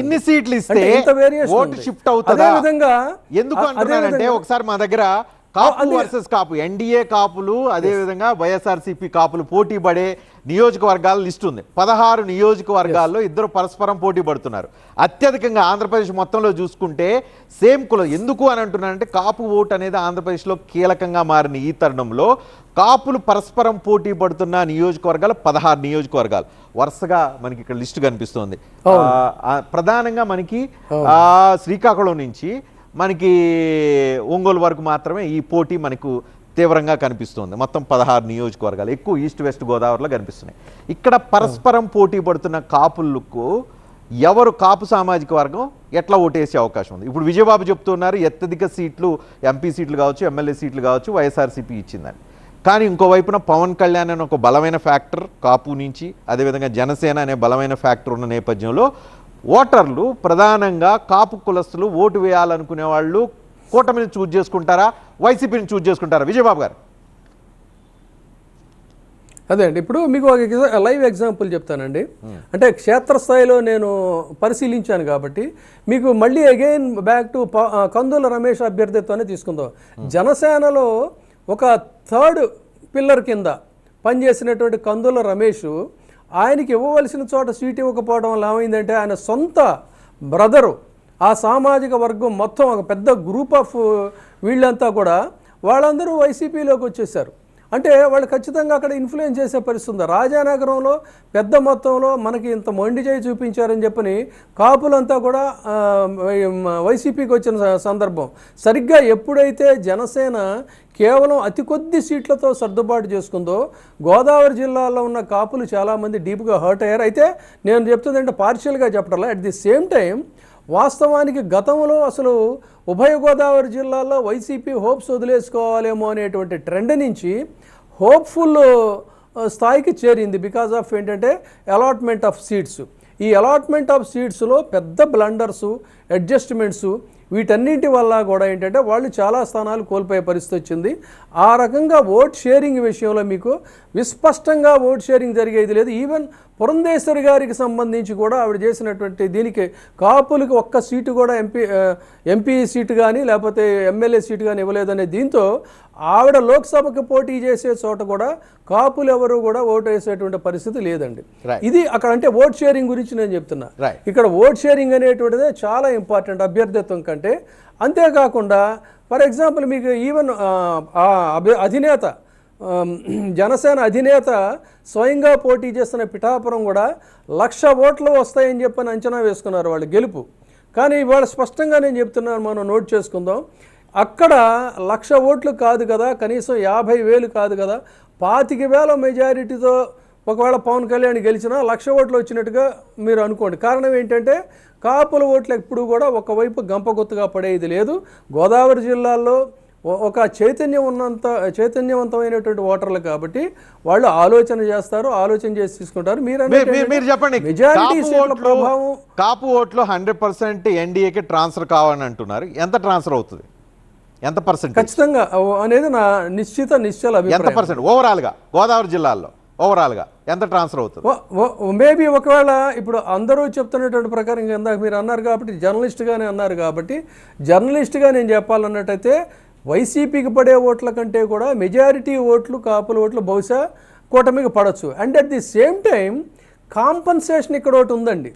ఇన్ని సీట్లు ఇస్తే ఓటు షిఫ్ట్ అవుతుందా? ఎందుకు అంటున్నానంటే ఒకసారి మా దగ్గర కాపు వర్సెస్ కాపు, ఎన్డీఏ కాపులు అదే విధంగా వైఎస్ఆర్సీపీ కాపులు పోటీ పడే నియోజకవర్గాల లిస్ట్ ఉంది. 16 నియోజకవర్గాల్లో ఇద్దరు పరస్పరం పోటీ పడుతున్నారు. అత్యధికంగా ఆంధ్రప్రదేశ్ మొత్తంలో చూసుకుంటే సేమ్ కులం. ఎందుకు అని అంటున్నానంటే కాపు ఓటు అనేది ఆంధ్రప్రదేశ్లో కీలకంగా మారిన ఈ తరుణంలో కాపులు పరస్పరం పోటీ పడుతున్న నియోజకవర్గాలు 16 నియోజకవర్గాలు వరుసగా మనకి ఇక్కడ లిస్టు కనిపిస్తోంది. ప్రధానంగా మనకి శ్రీకాకుళం నుంచి మనకి ఒంగోలు వరకు మాత్రమే ఈ పోటీ మనకు తీవ్రంగా కనిపిస్తుంది. మొత్తం 16 నియోజకవర్గాలు, ఎక్కువ ఈస్ట్ వెస్ట్ గోదావరిలో కనిపిస్తున్నాయి. ఇక్కడ పరస్పరం పోటీ పడుతున్న కాపులకు ఎవరు కాపు సామాజిక వర్గం ఎట్లా ఓటేసే అవకాశం ఉంది? ఇప్పుడు విజయబాబు చెప్తున్నారు అత్యధిక సీట్లు ఎంపీ సీట్లు కావచ్చు, ఎమ్మెల్యే సీట్లు కావచ్చు వైఎస్ఆర్సీపీ ఇచ్చిందని. కానీ ఇంకోవైపున పవన్ కళ్యాణ్ అనే ఒక బలమైన ఫ్యాక్టర్ కాపు నుంచి, అదేవిధంగా జనసేన అనే బలమైన ఫ్యాక్టర్ ఉన్న నేపథ్యంలో ఓటర్లు ప్రధానంగా కాపు కులస్తులు ఓటు వేయాలనుకునే వాళ్ళు కూటమిని చూజ్ చేసుకుంటారా, వైసీపీని చూజ్ చేసుకుంటారా? విజయబాబు గారు. అదే అండి, ఇప్పుడు మీకు ఒక లైవ్ ఎగ్జాంపుల్ చెప్తానండి. అంటే క్షేత్రస్థాయిలో నేను పరిశీలించాను కాబట్టి మీకు మళ్ళీ అగైన్ బ్యాక్ టు కందుల రమేష్ అభ్యర్థిత్వాన్ని తీసుకుందాం. జనసేనలో ఒక థర్డ్ పిల్లర్ కింద పనిచేసినటువంటి కందుల రమేష్ ఆయనకి ఇవ్వవలసిన చోట సీట్ ఇవ్వకపోవడం వల్ల ఏమైందంటే ఆయన సొంత బ్రదరు ఆ సామాజిక వర్గం మొత్తం ఒక పెద్ద గ్రూప్ ఆఫ్ వీళ్ళంతా కూడా వాళ్ళందరూ వైసీపీలోకి వచ్చేసారు. అంటే వాళ్ళు ఖచ్చితంగా అక్కడ ఇన్ఫ్లుయెన్స్ చేసే పరిస్థితి ఉంది. రాజానగరంలో పెద్ద మొత్తంలో మనకి ఇంత మొండి చేయి చూపించారని చెప్పని కాపులంతా కూడా వైసీపీకి వచ్చిన సందర్భం. సరిగ్గా ఎప్పుడైతే జనసేన కేవలం అతి కొద్ది సీట్లతో సర్దుబాటు చేసుకుందో గోదావరి జిల్లాలో ఉన్న కాపులు చాలామంది డీప్గా హర్ట్ అయ్యారు. అయితే నేను చెప్తుందంటే పార్షియల్గా చెప్పడం, అట్ ది సేమ్ టైం వాస్తవానికి గతంలో అసలు ఉభయ గోదావరి జిల్లాల్లో వైసీపీ హోప్స్ వదిలేసుకోవాలేమో అనేటువంటి ట్రెండ్ నుంచి హోప్ఫుల్ స్థాయికి చేరింది. బికాజ్ ఆఫ్ ఏంటంటే అలాట్మెంట్ ఆఫ్ సీట్స్. ఈ అలాట్మెంట్ ఆఫ్ సీట్స్లో పెద్ద బ్లండర్సు, అడ్జస్ట్మెంట్సు, వీటన్నింటి వల్ల కూడా ఏంటంటే వాళ్ళు చాలా స్థానాలు కోల్పోయే పరిస్థితి వచ్చింది. ఆ రకంగా ఓట్ షేరింగ్ విషయంలో మీకు విస్పష్టంగా ఓట్ షేరింగ్ జరిగేది లేదు. ఈవెన్ పురంధేశ్వరి గారికి సంబంధించి కూడా ఆవిడ చేసినటువంటి దీనికి కాపులకి ఒక్క సీటు కూడా ఎంపీ సీటు కానీ లేకపోతే ఎమ్మెల్యే సీటు కానీ ఇవ్వలేదనే దీంతో ఆవిడ లోక్సభకి పోటీ చేసే చోట కూడా కాపులు ఎవరు కూడా ఓటు వేసేటువంటి పరిస్థితి లేదండి. ఇది అక్కడ అంటే ఓట్ షేరింగ్ గురించి నేను చెప్తున్నా. ఇక్కడ ఓట్ షేరింగ్ అనేటువంటిదే చాలా ఇంపార్టెంట్ అభ్యర్థిత్వం కంటే. అంతేకాకుండా ఫర్ ఎగ్జాంపుల్ మీకు ఈవెన్ అధినేత జనసేన అధినేత స్వయంగా పోటీ చేస్తున్న పిఠాపురం కూడా 1,00,000 ఓట్లు వస్తాయని చెప్పని అంచనా వేసుకున్నారు వాళ్ళు గెలుపు. కానీ ఇవాళ స్పష్టంగా నేను చెప్తున్నాను, మనం నోట్ చేసుకుందాం. అక్కడ 1,00,000 ఓట్లు కాదు కదా, కనీసం 50,000 కాదు కదా, 25,000 మెజారిటీతో ఒకవేళ పవన్ కళ్యాణ్ గెలిచినా 1,00,000 ఓట్లు వచ్చినట్టుగా మీరు అనుకోండి. కారణం ఏంటంటే కాపుల ఓట్లు ఎప్పుడు కూడా ఒకవైపు గంపగొత్తుగా పడేది లేదు. గోదావరి జిల్లాల్లో ఒక చైతన్యవంతమైనటువంటి ఓటర్లు కాబట్టి వాళ్ళు ఆలోచన చేస్తారు, ఆలోచన చేసి తీసుకుంటారు. మీరు చెప్పండి, కాపు ఓట్లు 100% ఎన్డీఏకి ట్రాన్స్ఫర్ కావాలని అంటున్నారు. ఎంత ట్రాన్స్ఫర్ అవుతుంది? ఎంత పర్సెంట్ ఖచ్చితంగా అనేది నా నిశ్చల అభిప్రాయం. ఎంత పర్సెంట్ ఓవరాల్గా గోదావరి జిల్లాల్లో ఓవరాల్గా ఎంత ట్రాన్స్ఫర్ అవుతుంది? మేబీ ఒకవేళ ఇప్పుడు అందరూ చెప్తున్నటువంటి ప్రకారం ఇందాక మీరు అన్నారు కాబట్టి జర్నలిస్ట్గానే అన్నారు కాబట్టి జర్నలిస్ట్గా నేను చెప్పాలన్నట్టయితే వైసీపీకి పడే ఓట్ల కంటే కూడా మెజారిటీ ఓట్లు కాపుల ఓట్లు బహుశా కూటమికి పడవచ్చు. And at the same time compensation ఇక్కడ ఒకటి ఉందండి.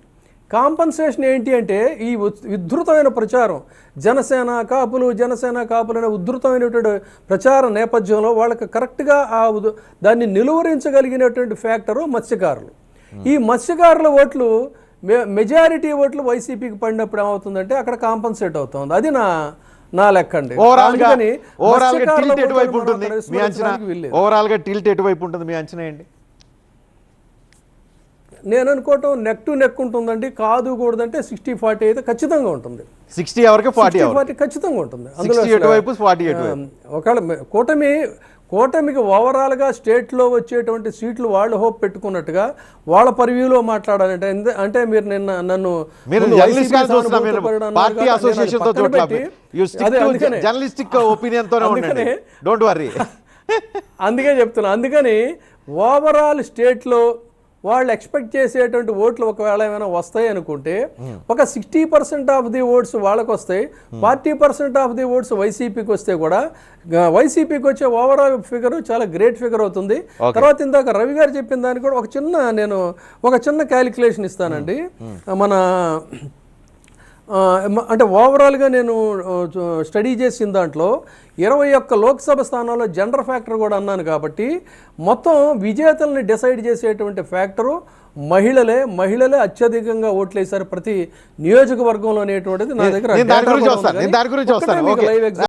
కాంపన్సేషన్ ఏంటి అంటే ఈ ఉద్ధృతమైన ప్రచారం జనసేన కాపులు అనే ఉద్ధృతమైనటువంటి ప్రచార నేపథ్యంలో వాళ్ళకి కరెక్ట్గా దాన్ని నిలువరించగలిగినటువంటి ఫ్యాక్టరు మత్స్యకారులు. ఈ మత్స్యకారుల ఓట్లు మెజారిటీ ఓట్లు వైసీపీకి పడినప్పుడు ఏమవుతుందంటే అక్కడ కాంపన్సేట్ అవుతుంది. అది నా లెక్క అండి. ఓవరాల్గా టిల్ట్ ఎటువైపు ఉంటుంది మీ అంచనా ఏంటి? నేను అనుకోవటం నెక్ టు నెక్ ఉంటుందండి. కాదు కూడదంటే 60-40 అయితే ఖచ్చితంగా ఉంటుంది. 60 ఎవరికి 40 ఖచ్చితంగా ఉంటుంది. ఒకవేళ కూటమికి ఓవరాల్గా స్టేట్లో వచ్చేటువంటి సీట్లు వాళ్ళు హోప్ పెట్టుకున్నట్టుగా వాళ్ళ పరివ్యూలో మాట్లాడాలంటే అంటే మీరు నిన్న నన్ను అందుకే చెప్తున్నా. అందుకని ఓవరాల్ స్టేట్లో వాళ్ళు ఎక్స్పెక్ట్ చేసేటువంటి ఓట్లు ఒకవేళ ఏమైనా వస్తాయి అనుకుంటే ఒక 60% ఆఫ్ ది ఓట్స్ వాళ్ళకి వస్తాయి, 40% ఆఫ్ ది ఓట్స్ వైసీపీకి వస్తే కూడా వైసీపీకి వచ్చే ఓవరాల్ ఫిగర్ చాలా గ్రేట్ ఫిగర్ అవుతుంది. తర్వాత ఇందాక రవి గారు చెప్పిన దానికి కూడా ఒక చిన్న క్యాలిక్యులేషన్ ఇస్తానండి. మన అంటే ఓవరాల్గా నేను స్టడీ చేసిన దాంట్లో 21 లోక్సభ స్థానాల్లో జెండర్ ఫ్యాక్టర్ కూడా అన్నాను కాబట్టి మొత్తం విజేతల్ని డిసైడ్ చేసేటువంటి ఫ్యాక్టరు మహిళలే అత్యధికంగా ఓట్లేశారు ప్రతి నియోజకవర్గంలో అనేటువంటిది నా దగ్గర దాని గురించి వస్తాను. Live example